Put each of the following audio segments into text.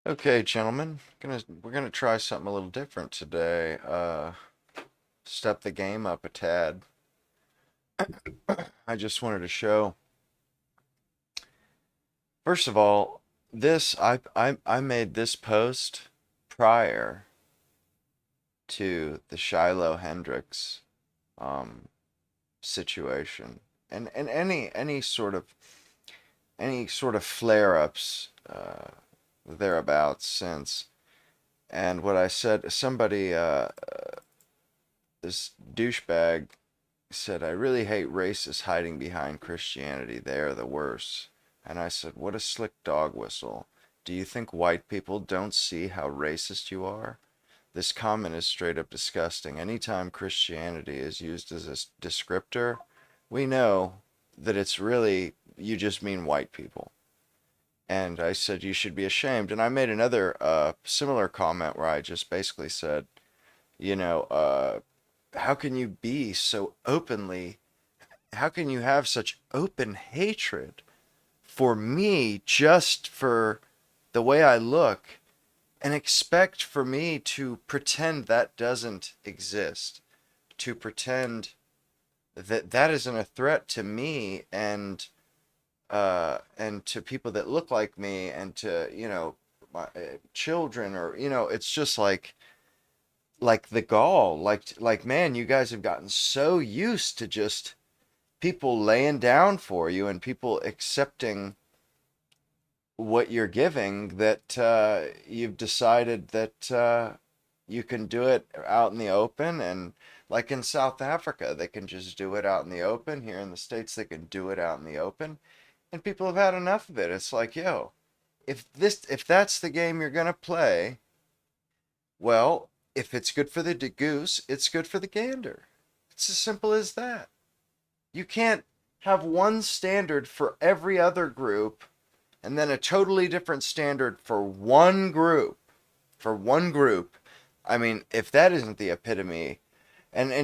Okay, gentlemen, we're gonna try something a little different today. Step the game up a tad. I just wanted to show. First of all, I made this post prior to the Shiloh Hendricks um situation, and any sort of flare-ups thereabouts since. And what I said, this douchebag said, I really hate racists hiding behind Christianity. They are the worst. And I said, what a slick dog whistle. Do you think white people don't see how racist you are? This comment is straight up disgusting. Anytime Christianity is used as a descriptor, we know that it's really, you just mean white people. And I said, you should be ashamed. And I made another similar comment where I just basically said, you know, how can you be so openly how can you have such open hatred for me just for the way I look and expect for me to pretend that doesn't exist, to pretend that that isn't a threat to me and to people that look like me and to my children, or it's just like the gall, like man, you guys have gotten so used to just people laying down for you and people accepting what you're giving that you've decided that you can do it out in the open. And like in South Africa, they can just do it out in the open. Here in the States, they can do it out in the open. And people have had enough of it. It's like, yo, if that's the game you're gonna play, well, if it's good for the goose, it's good for the gander. It's as simple as that. You can't have one standard for every other group and then a totally different standard for one group. For one group. I mean, if that isn't the epitome, and I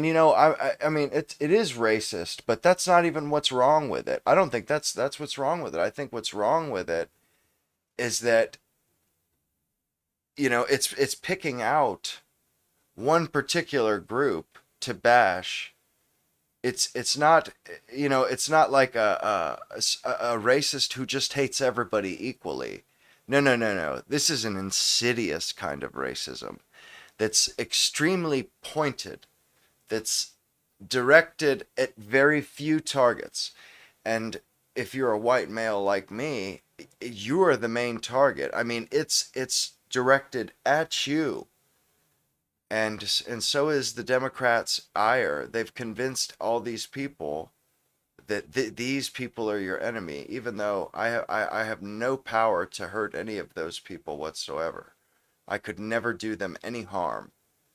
mean it is racist, but that's not even what's wrong with it. I don't think that's what's wrong with it. I think what's wrong with it is that it's picking out one particular group to bash. It's not, it's not like a racist who just hates everybody equally. No, no, no, no. This is an insidious kind of racism that's extremely pointed, that's directed at very few targets. And if you're a white male like me, you are the main target. I mean, it's directed at you. And so is the Democrats' ire. They've convinced all these people that these people are your enemy, even though I have no power to hurt any of those people whatsoever. I could never do them any harm,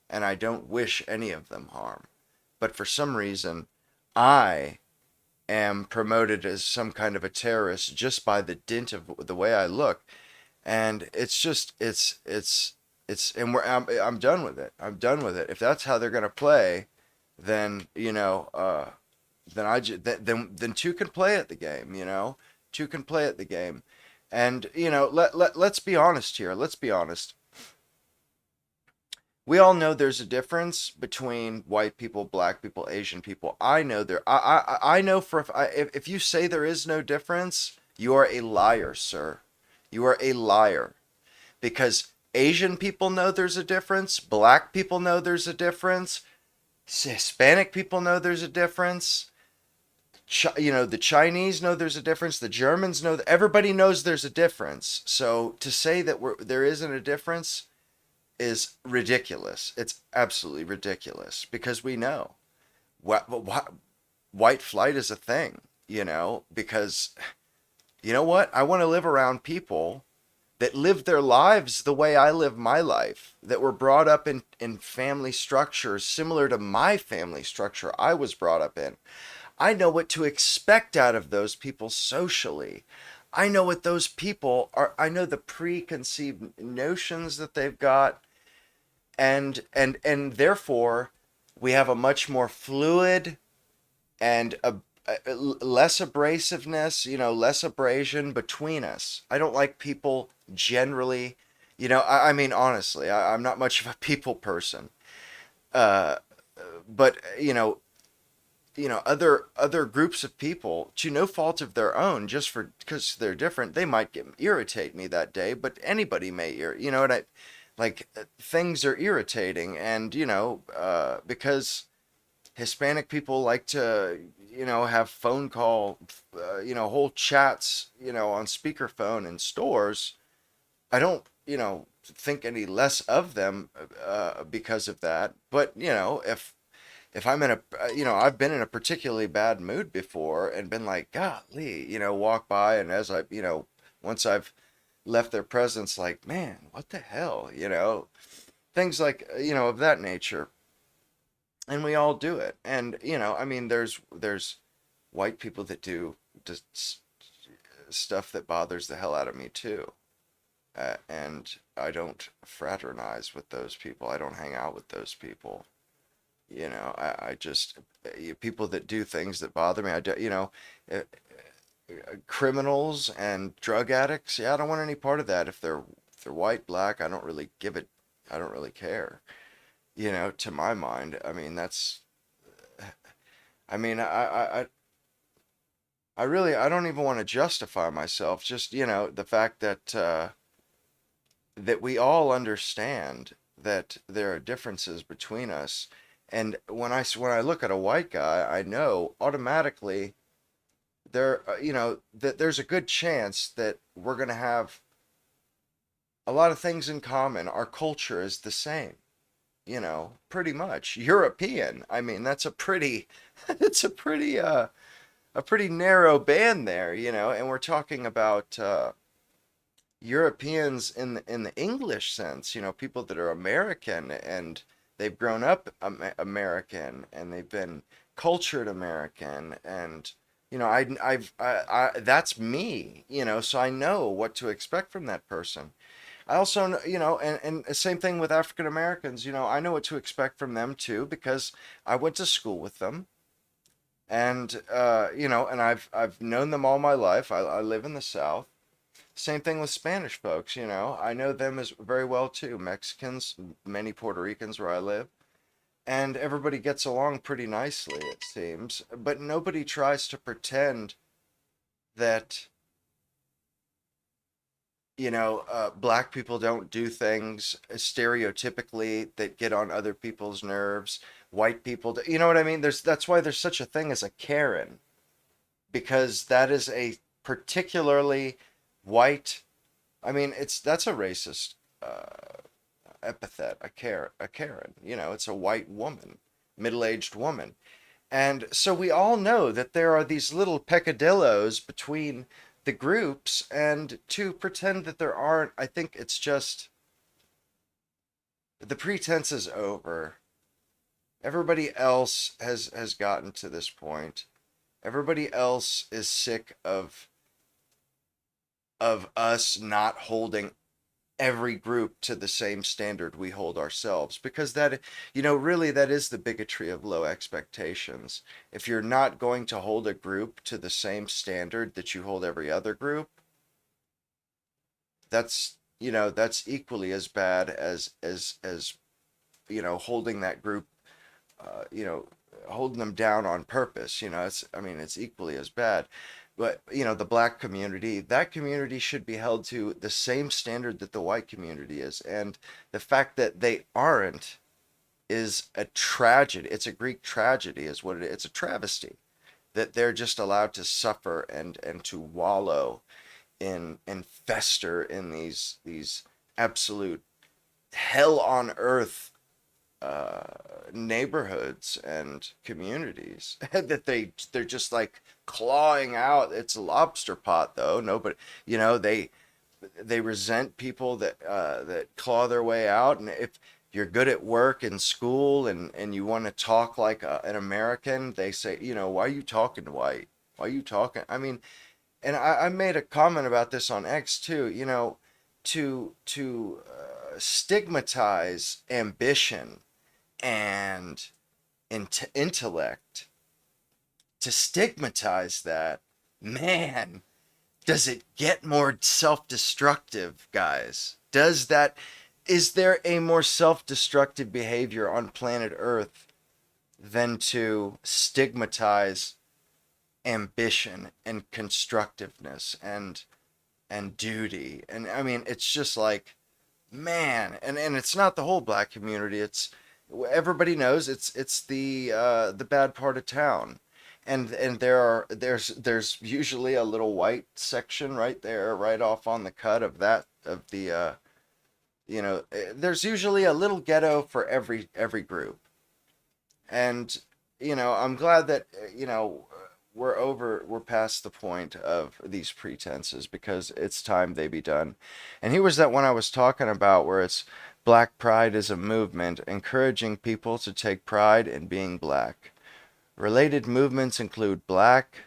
and I don't wish any of them harm. But for some reason, I am promoted as some kind of a terrorist just by the dint of the way I look. And it's just and I'm done with it. I'm done with it. If that's how they're gonna play, then then two can play at the game. Two can play at the game. And let's be honest here. Let's be honest. We all know there's a difference between white people, black people, Asian people. I know there. I know if you say there is no difference, you are a liar, sir. You are a liar, because Asian people know there's a difference, black people know there's a difference, Hispanic people know there's a difference. The Chinese know there's a difference. The Germans know that everybody knows there's a difference. So to say that there isn't a difference is ridiculous. It's absolutely ridiculous because we know what white flight is a thing. Because you know what? I want to live around people that live their lives the way I live my life, that were brought up in family structures similar to my family structure I was brought up in. I know what to expect out of those people socially. I know what those people are. I know the preconceived notions that they've got, and therefore we have a much more fluid and less abrasiveness, less abrasion between us. I don't like people generally I mean, honestly, I'm not much of a people person. Uh, but other groups of people, to no fault of their own, just for because they're different, they might irritate me that day. But anybody may what I like. Things are irritating, and because Hispanic people like to have phone call, whole chats, on speakerphone in stores. I don't think any less of them because of that. But if I'm in a, I've been in a particularly bad mood before and been like, golly, walk by, and as once I've left their presence, like, man, what the hell, things like, of that nature. And we all do it. And, I mean, there's white people that do just stuff that bothers the hell out of me too. And I don't fraternize with those people. I don't hang out with those people. I just people that do things that bother me. I do, uh, criminals and drug addicts. Yeah, I don't want any part of that. If they're white, black, I don't really give it. I don't really care. To my mind, I mean that's. I mean, I really I don't even want to justify myself. Just the fact that we all understand that there are differences between us. And when I look at a white guy, I know automatically that there's a good chance that we're going to have a lot of things in common. Our culture is the same, pretty much. European. I mean, that's a pretty it's a pretty narrow band there, and we're talking about Europeans in the English sense, people that are American and they've grown up American and they've been cultured American, and that's me, so I know what to expect from that person. I also and the same thing with African Americans, I know what to expect from them too because I went to school with them, and and I've known them all my life. I live in the South. Same thing with Spanish folks, I know them as very well too. Mexicans, many Puerto Ricans where I live, and everybody gets along pretty nicely, it seems. But nobody tries to pretend that, black people don't do things stereotypically that get on other people's nerves. White people, you know what I mean? That's why there's such a thing as a Karen, because that is a particularly white. I mean, that's a racist epithet, a Karen. It's a white woman, middle-aged woman. And so we all know that there are these little peccadillos between the groups, and to pretend that there aren't, I think it's just the pretense is over. Everybody else has gotten to this point. Everybody else is sick of us not holding every group to the same standard we hold ourselves, because that really that is the bigotry of low expectations. If you're not going to hold a group to the same standard that you hold every other group, that's equally as bad as holding that group, uh, you know holding them down on purpose. It's equally as bad. But the black community, that community should be held to the same standard that the white community is, and the fact that they aren't is a tragedy. It's a Greek tragedy is what it is. It's a travesty that they're just allowed to suffer and to wallow in and fester in these absolute hell on earth uh, neighborhoods and communities that they're just like clawing out. It's a lobster pot though. Nobody, they resent people that claw their way out. And if you're good at work and school and you want to talk like an American, they say, why are you talking white? Why are you talking? I mean, and I made a comment about this on X too. To stigmatize ambition and intellect, to stigmatize that, man, Does it get more self-destructive, guys? Is there a more self-destructive behavior on planet Earth than to stigmatize ambition and constructiveness and duty? And I mean, it's just like, man, and it's not the whole black community. It's everybody knows it's the bad part of town. And there's usually a little white section right there, right off on the cut of that of the there's usually a little ghetto for every group. And I'm glad that we're past the point of these pretenses, because it's time they be done. And here was that one I was talking about, where it's Black Pride is a movement encouraging people to take pride in being black. Related movements include black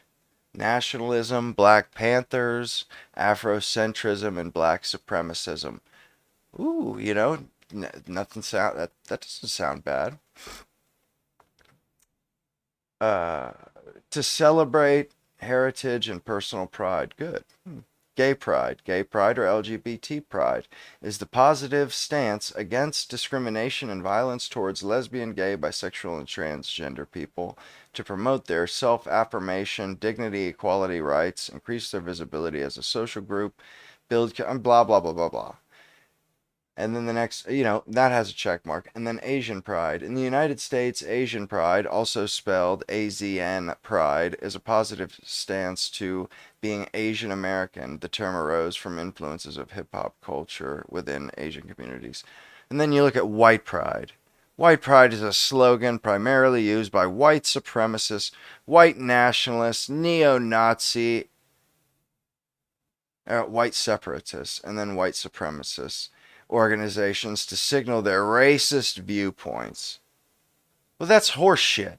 nationalism, Black Panthers, Afrocentrism, and black supremacism. Ooh, nothing sound that doesn't sound bad. Uh, to celebrate heritage and personal pride. Good. Gay pride. Gay pride, or LGBT pride, is the positive stance against discrimination and violence towards lesbian, gay, bisexual, and transgender people to promote their self-affirmation, dignity, equality, rights, increase their visibility as a social group, build blah blah blah blah blah. And then the next, that has a check mark. And then Asian Pride. In the United States, Asian Pride, also spelled AZN Pride, is a positive stance to being Asian American. The term arose from influences of hip hop culture within Asian communities. And then you look at White Pride. White Pride is a slogan primarily used by white supremacists, white nationalists, neo-Nazi, white separatists, and then white supremacists organizations to signal their racist viewpoints. Well, that's horseshit,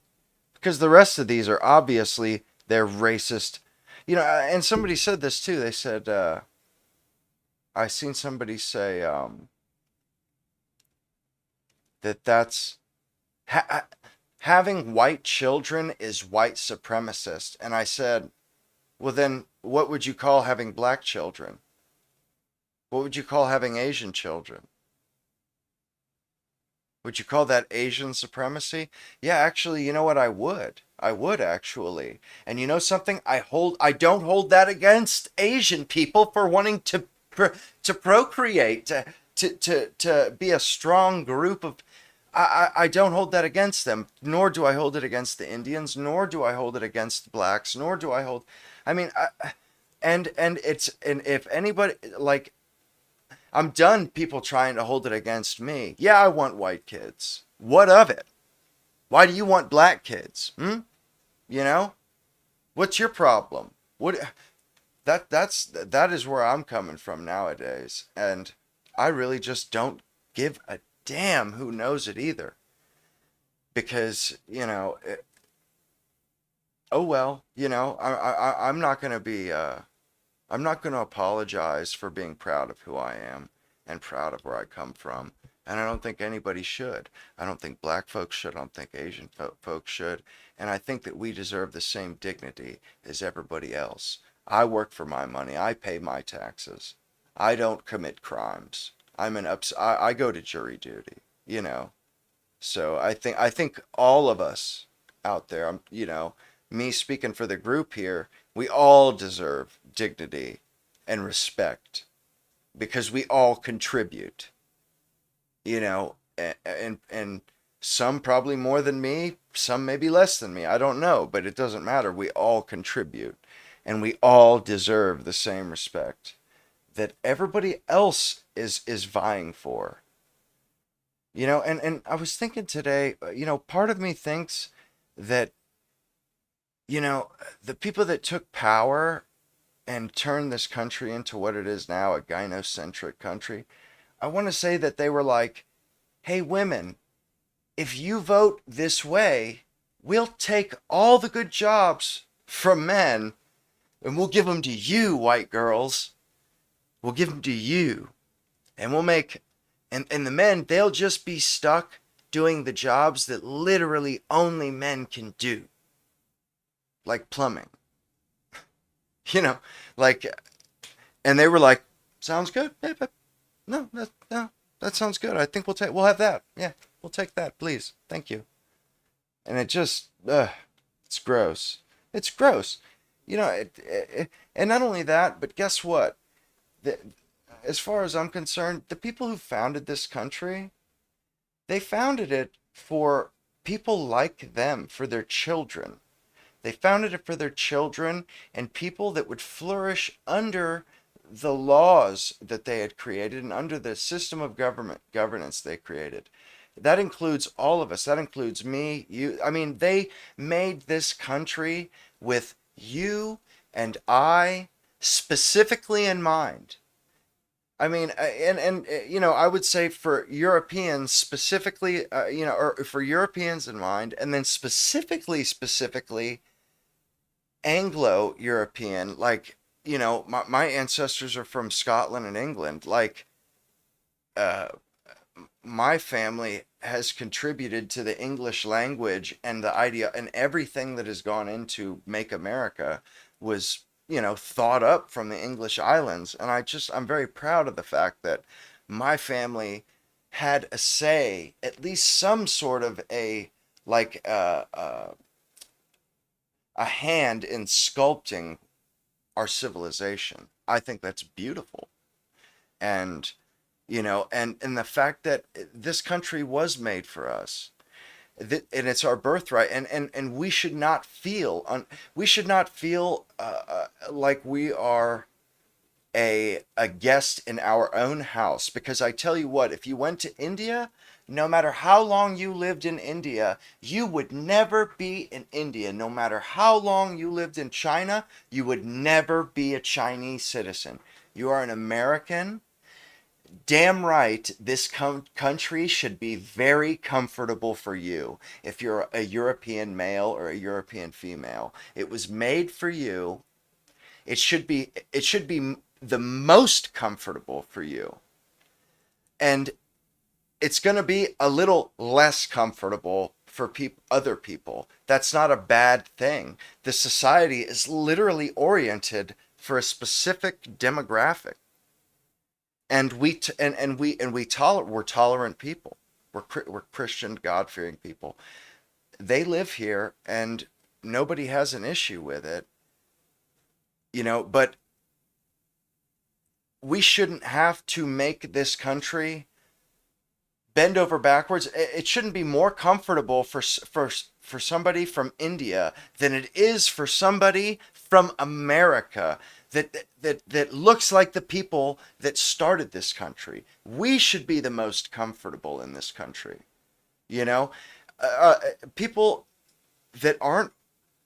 because the rest of these are obviously their racist. And somebody said this too. They said, I seen somebody say that's having white children is white supremacist. And I said, well, then what would you call having black children? What would you call having Asian children? Would you call that Asian supremacy? Yeah, actually, you know what? I would. I would actually. And you know something? I don't hold that against Asian people for wanting to procreate, to be a strong group of. I don't hold that against them, nor do I hold it against the Indians, nor do I hold it against the blacks, nor do I hold. I mean, and if anybody, like, I'm done people trying to hold it against me. Yeah, I want white kids. What of it? Why do you want black kids? What's your problem? That is where I'm coming from nowadays, and I really just don't give a damn who knows it either, because oh well, I'm not gonna be I'm not going to apologize for being proud of who I am and proud of where I come from. And I don't think anybody should. I don't think black folks should. I don't think Asian folks should. And I think that we deserve the same dignity as everybody else. I work for my money. I pay my taxes. I don't commit crimes. I go to jury duty. So I think all of us out there, me speaking for the group here, we all deserve dignity and respect, because we all contribute, and some probably more than me, some maybe less than me. I don't know, but it doesn't matter. We all contribute, and we all deserve the same respect that everybody else is vying for. And I was thinking today, part of me thinks that the people that took power and turned this country into what it is now, a gynocentric country, I want to say that they were like, hey, women, if you vote this way, we'll take all the good jobs from men and we'll give them to you, white girls. We'll give them to you. And we'll make, and the men, they'll just be stuck doing the jobs that literally only men can do. Like plumbing. Like, And they were like, "Sounds good. No, that sounds good. I think we'll have that. Yeah, we'll take that, please. Thank you." And it just, it's gross. It's gross. And not only that, but guess what? The, as far as I'm concerned, the people who founded this country, they founded it for people like them, for their children. They founded it for their children and people that would flourish under the laws that they had created and under the system of governance they created. That includes all of us. That includes me, you. I mean, they made this country with you and I specifically in mind. I mean, I would say for Europeans specifically, or for Europeans in mind, and then specifically Anglo-European, like, my ancestors are from Scotland and England. Like, uh, my family has contributed to the English language and the idea and everything that has gone into Make America was, thought up from the English islands. And I'm very proud of the fact that my family had a say, at least some sort of like, a hand in sculpting our civilization. I think that's beautiful. And, and the fact that this country was made for us, and it's our birthright, and we should not feel like we are a guest in our own house. Because I tell you what, if you went to India, no matter how long you lived in India, you would never be in India. No matter how long you lived in China, you would never be a Chinese citizen. You are an American. Damn right, this country should be very comfortable for you if you're a European male or a European female. It was made for you. It should be the most comfortable for you. And it's going to be a little less comfortable for other people. That's not a bad thing. The society is literally oriented for a specific demographic. And we're tolerant people. We're Christian, God-fearing people. They live here and nobody has an issue with it, but we shouldn't have to make this country bend over backwards. It shouldn't be more comfortable for somebody from India than it is for somebody from America that looks like the people that started this country. We should be the most comfortable in this country. You know, People that aren't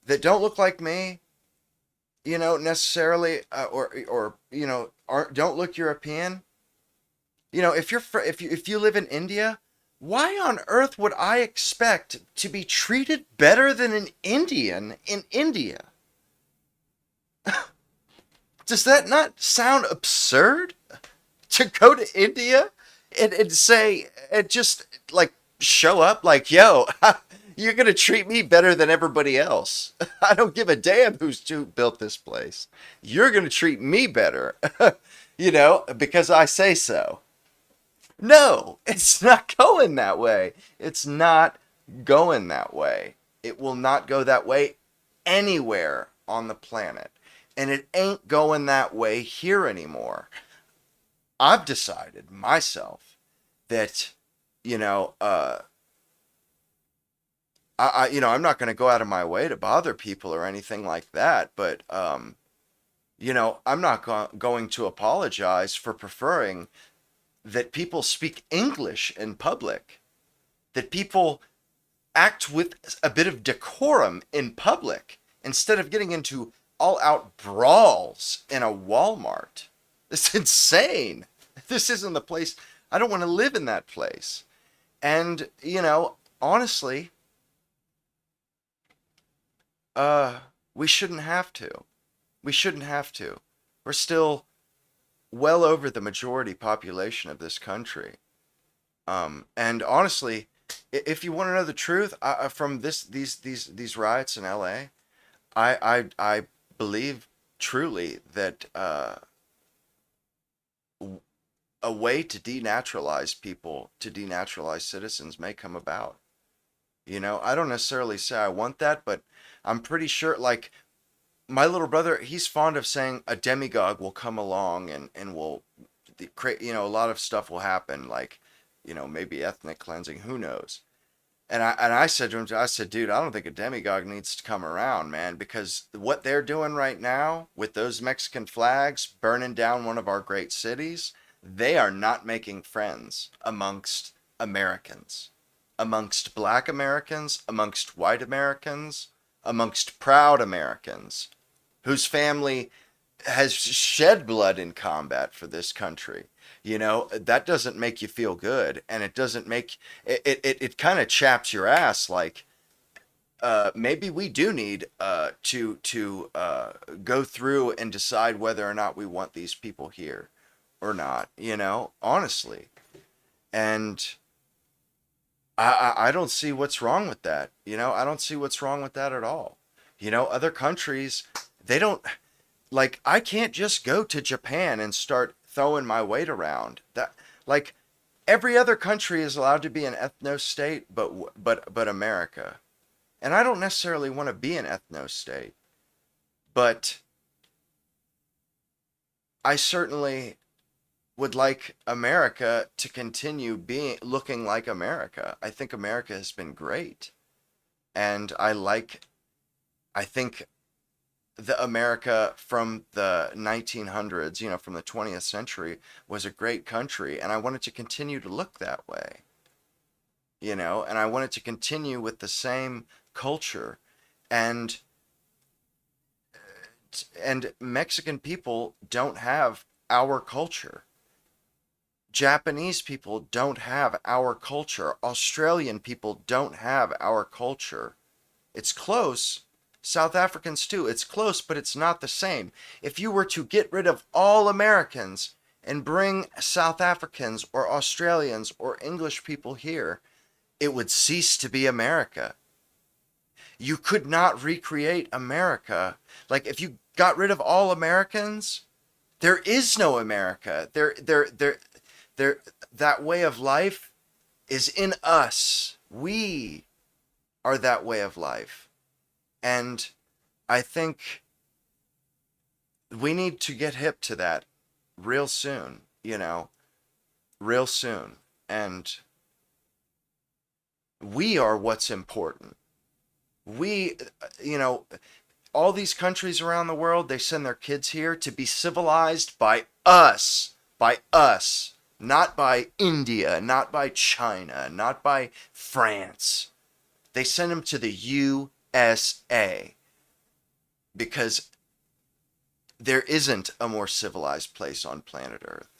that don't look like me, necessarily, or aren't don't look European. If you live in India, why on earth would I expect to be treated better than an Indian in India? Does that not sound absurd? To go to India and say, and just like show up like, yo, you're going to treat me better than everybody else. I don't give a damn who built this place. You're going to treat me better, because I say so. No, it's not going that way. It's not going that way. It will not go that way anywhere on the planet. And it ain't going that way here anymore. I've decided myself that, you know, I'm not going to go out of my way to bother people or anything like that. But, I'm not going to apologize for preferring that people speak English in public, that people act with a bit of decorum in public instead of getting into all out brawls in a Walmart. It's insane. This isn't the place. I don't want to live in that place. And, honestly, we shouldn't have to. We shouldn't have to. We're still well over the majority population of this country. And honestly, if you want to know the truth, from these riots in LA, I believe truly that a way to denaturalize people, to denaturalize citizens may come about. You know, I don't necessarily say I want that, but I'm pretty sure, like, my little brother, he's fond of saying a demagogue will come along and will create, you know, a lot of stuff will happen, like, you know, maybe ethnic cleansing, who knows. And I said to him, I said, dude, I don't think a demagogue needs to come around, man, because what they're doing right now with those Mexican flags burning down one of our great cities, they are not making friends amongst Americans, amongst black Americans, amongst white Americans, amongst proud Americans whose family has shed blood in combat for this country. You know, that doesn't make you feel good, and it doesn't make it kind of chaps your ass, like, maybe we do need to go through and decide whether or not we want these people here or not, you know, honestly. And I don't see what's wrong with that. You know, I don't see what's wrong with that at all. You know, other countries, they don't, like, I can't just go to Japan and start throwing my weight around. That, like, every other country is allowed to be an ethno state, but America. And I don't necessarily want to be an ethno state, but I certainly would like America to continue being looking like America. I think America has been great. And I think the America from the 1900s, you know, from the 20th century was a great country, and I want it to continue to look that way. You know, and I want it to continue with the same culture. And Mexican people don't have our culture. Japanese people don't have our culture. Australian people don't have our culture. It's close. South Africans too. It's close, but it's not the same. If you were to get rid of all Americans and bring South Africans or Australians or English people here, it would cease to be America. You could not recreate America. Like, if you got rid of all Americans, there is no America. There, that way of life is in us. We are that way of life. And I think we need to get hip to that real soon, you know, real soon. And we are what's important. We, you know, all these countries around the world, they send their kids here to be civilized by us, not by India, not by China, not by France. They send them to the USA because there isn't a more civilized place on planet Earth.